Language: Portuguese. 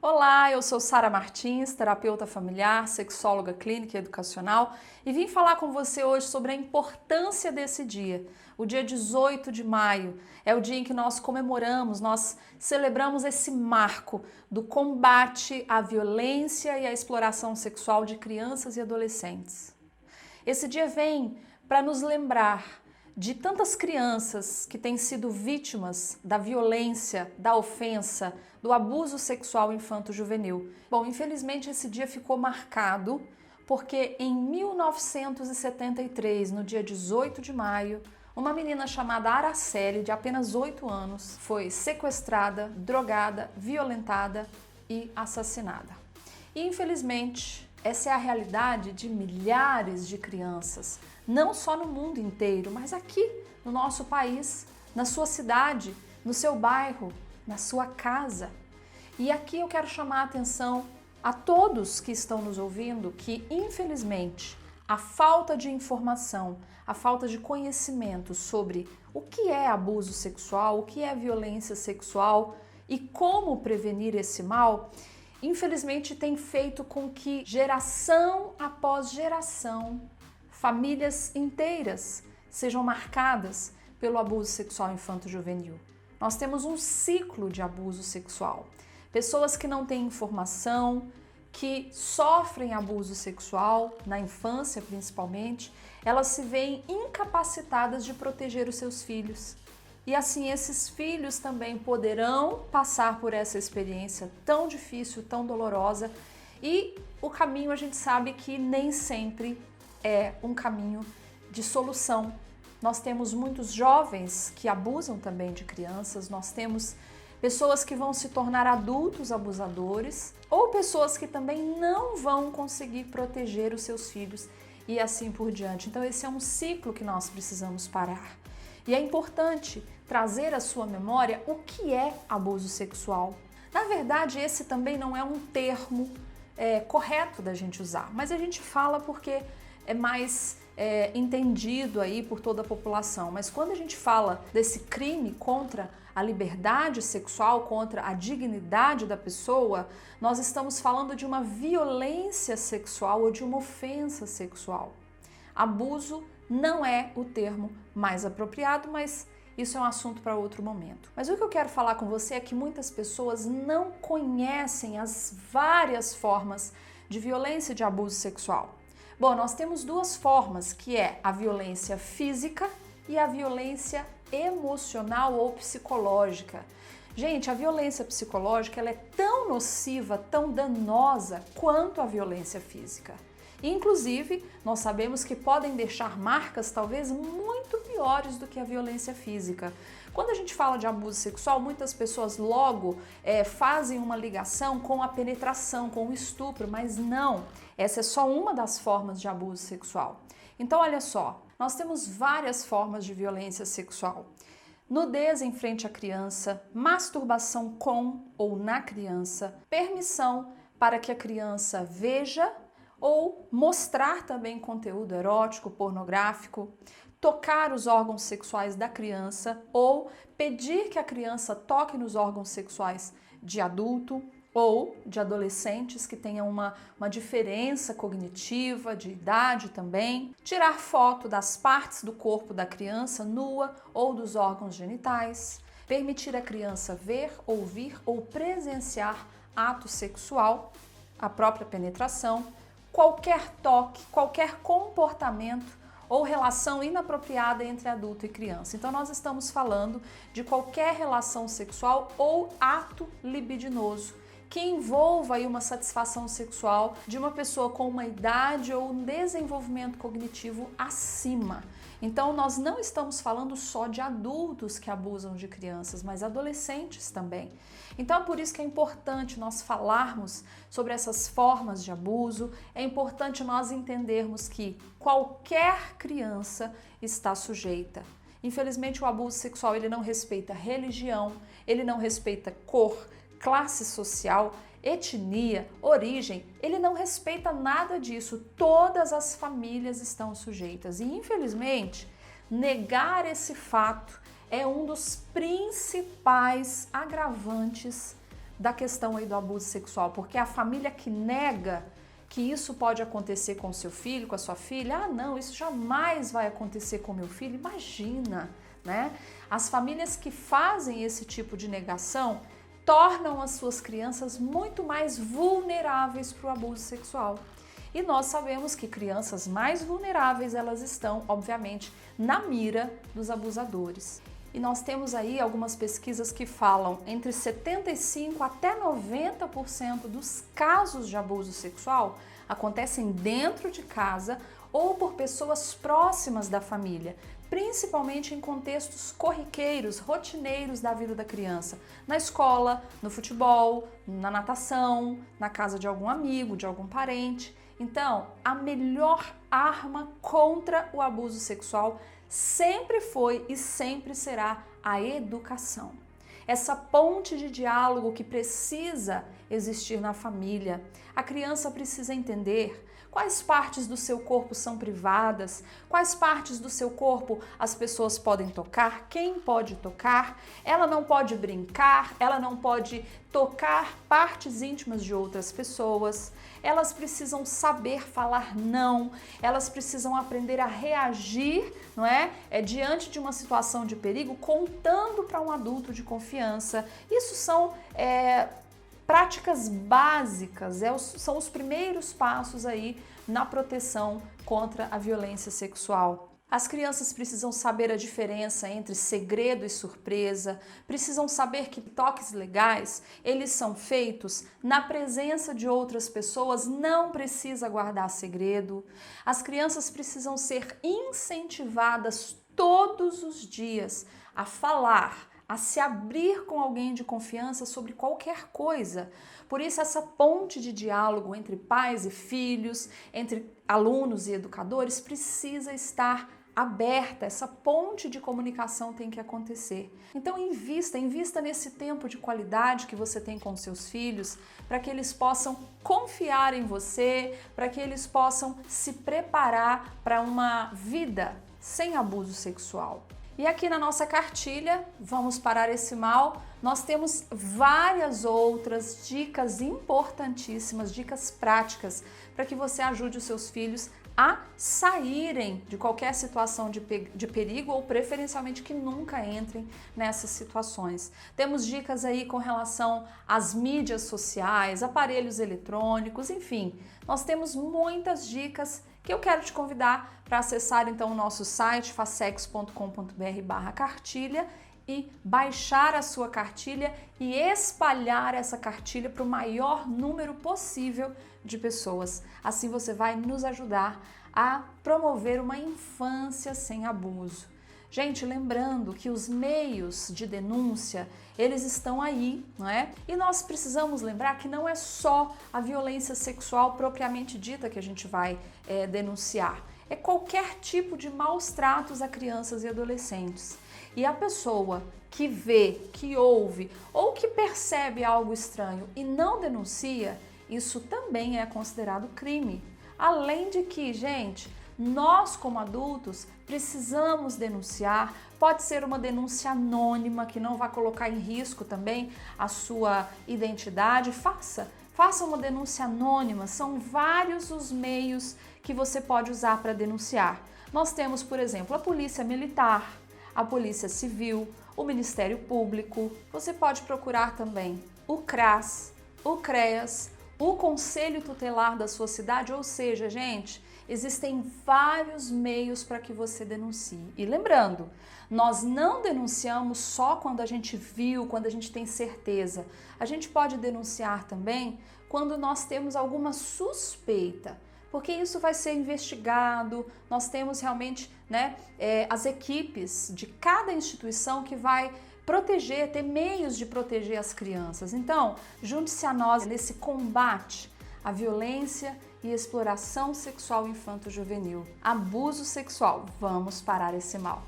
Olá, eu sou Sara Martins, terapeuta familiar, sexóloga clínica e educacional, e vim falar com você hoje sobre a importância desse dia. O dia 18 de maio é o dia em que nós comemoramos, nós celebramos esse marco do combate à violência e à exploração sexual de crianças e adolescentes. Esse dia vem para nos lembrar de tantas crianças que têm sido vítimas da violência, da ofensa, do abuso sexual infanto-juvenil. Bom, infelizmente esse dia ficou marcado porque em 1973, no dia 18 de maio, uma menina chamada Araceli, de apenas 8 anos, foi sequestrada, drogada, violentada e assassinada. E infelizmente, essa é a realidade de milhares de crianças, não só no mundo inteiro, mas aqui no nosso país, na sua cidade, no seu bairro, na sua casa. E aqui eu quero chamar a atenção a todos que estão nos ouvindo que, infelizmente, a falta de informação, a falta de conhecimento sobre o que é abuso sexual, o que é violência sexual e como prevenir esse mal, infelizmente tem feito com que geração após geração, famílias inteiras sejam marcadas pelo abuso sexual infanto-juvenil. Nós temos um ciclo de abuso sexual. Pessoas que não têm informação, que sofrem abuso sexual, na infância principalmente, elas se veem incapacitadas de proteger os seus filhos. E assim, esses filhos também poderão passar por essa experiência tão difícil, tão dolorosa, e o caminho a gente sabe que nem sempre é um caminho de solução. Nós temos muitos jovens que abusam também de crianças, nós temos pessoas que vão se tornar adultos abusadores ou pessoas que também não vão conseguir proteger os seus filhos e assim por diante. Então esse é um ciclo que nós precisamos parar. E é importante trazer à sua memória o que é abuso sexual. Na verdade, esse também não é um termo correto da gente usar, mas a gente fala porque é mais entendido aí por toda a população. Mas quando a gente fala desse crime contra a liberdade sexual, contra a dignidade da pessoa, nós estamos falando de uma violência sexual ou de uma ofensa sexual. Abuso não é o termo mais apropriado, mas isso é um assunto para outro momento. Mas o que eu quero falar com você é que muitas pessoas não conhecem as várias formas de violência e de abuso sexual. Bom, nós temos duas formas, que é a violência física e a violência emocional ou psicológica. Gente, a violência psicológica ela é tão nociva, tão danosa quanto a violência física. Inclusive, nós sabemos que podem deixar marcas talvez muito piores do que a violência física. Quando a gente fala de abuso sexual, muitas pessoas logo fazem uma ligação com a penetração, com o estupro, mas não. Essa é só uma das formas de abuso sexual. Então, olha só, nós temos várias formas de violência sexual. Nudez em frente à criança, masturbação com ou na criança, permissão para que a criança veja ou mostrar também conteúdo erótico, pornográfico, tocar os órgãos sexuais da criança ou pedir que a criança toque nos órgãos sexuais de adulto ou de adolescentes que tenham uma diferença cognitiva, de idade também, tirar foto das partes do corpo da criança nua ou dos órgãos genitais, permitir a criança ver, ouvir ou presenciar ato sexual, a própria penetração, qualquer toque, qualquer comportamento ou relação inapropriada entre adulto e criança. Então nós estamos falando de qualquer relação sexual ou ato libidinoso que envolva aí uma satisfação sexual de uma pessoa com uma idade ou um desenvolvimento cognitivo acima. Então nós não estamos falando só de adultos que abusam de crianças, mas adolescentes também. Então é por isso que é importante nós falarmos sobre essas formas de abuso, é importante nós entendermos que qualquer criança está sujeita. Infelizmente o abuso sexual ele não respeita religião, ele não respeita cor, classe social, etnia, origem, ele não respeita nada disso. Todas as famílias estão sujeitas e, infelizmente, negar esse fato é um dos principais agravantes da questão aí do abuso sexual, porque a família que nega que isso pode acontecer com o seu filho, com a sua filha, ah não, isso jamais vai acontecer com meu filho, imagina, né? As famílias que fazem esse tipo de negação tornam as suas crianças muito mais vulneráveis para o abuso sexual. E nós sabemos que crianças mais vulneráveis, elas estão, obviamente, na mira dos abusadores. E nós temos aí algumas pesquisas que falam entre 75% até 90% dos casos de abuso sexual acontecem dentro de casa ou por pessoas próximas da família, principalmente em contextos corriqueiros, rotineiros da vida da criança, na escola, no futebol, na natação, na casa de algum amigo, de algum parente. Então, a melhor arma contra o abuso sexual sempre foi e sempre será a educação. Essa ponte de diálogo que precisa existir na família. A criança precisa entender quais partes do seu corpo são privadas, quais partes do seu corpo as pessoas podem tocar, quem pode tocar, ela não pode brincar, ela não pode tocar partes íntimas de outras pessoas, elas precisam saber falar não, elas precisam aprender a reagir, não é? Diante de uma situação de perigo, contando para um adulto de confiança. Isso são práticas básicas, são os primeiros passos aí na proteção contra a violência sexual. As crianças precisam saber a diferença entre segredo e surpresa, precisam saber que toques legais, eles são feitos na presença de outras pessoas, não precisa guardar segredo. As crianças precisam ser incentivadas todos os dias a falar, a se abrir com alguém de confiança sobre qualquer coisa. Por isso, essa ponte de diálogo entre pais e filhos, entre alunos e educadores, precisa estar aberta, essa ponte de comunicação tem que acontecer. Então invista nesse tempo de qualidade que você tem com seus filhos, para que eles possam confiar em você, para que eles possam se preparar para uma vida sem abuso sexual. E aqui na nossa cartilha, Vamos Parar Esse Mal, nós temos várias outras dicas importantíssimas, dicas práticas, para que você ajude os seus filhos a saírem de qualquer situação de perigo ou preferencialmente que nunca entrem nessas situações. Temos dicas aí com relação às mídias sociais, aparelhos eletrônicos, enfim, nós temos muitas dicas que eu quero te convidar para acessar então o nosso site facex.com.br/cartilha e baixar a sua cartilha e espalhar essa cartilha para o maior número possível de pessoas. Assim você vai nos ajudar a promover uma infância sem abuso. Gente, lembrando que os meios de denúncia, eles estão aí, não é? E nós precisamos lembrar que não é só a violência sexual propriamente dita que a gente vai denunciar. É qualquer tipo de maus tratos a crianças e adolescentes. E a pessoa que vê, que ouve ou que percebe algo estranho e não denuncia, isso também é considerado crime. Além de que, gente, nós como adultos precisamos denunciar, pode ser uma denúncia anônima que não vai colocar em risco também a sua identidade, faça uma denúncia anônima, são vários os meios que você pode usar para denunciar. Nós temos, por exemplo, a Polícia Militar, a Polícia Civil, o Ministério Público, você pode procurar também o CRAS, o CREAS, o Conselho Tutelar da sua cidade, ou seja, gente, existem vários meios para que você denuncie. E lembrando, nós não denunciamos só quando a gente viu, quando a gente tem certeza. A gente pode denunciar também quando nós temos alguma suspeita, porque isso vai ser investigado. Nós temos realmente, as equipes de cada instituição que vai proteger, ter meios de proteger as crianças. Então, junte-se a nós nesse combate à violência e exploração sexual infanto-juvenil. Abuso sexual, vamos parar esse mal.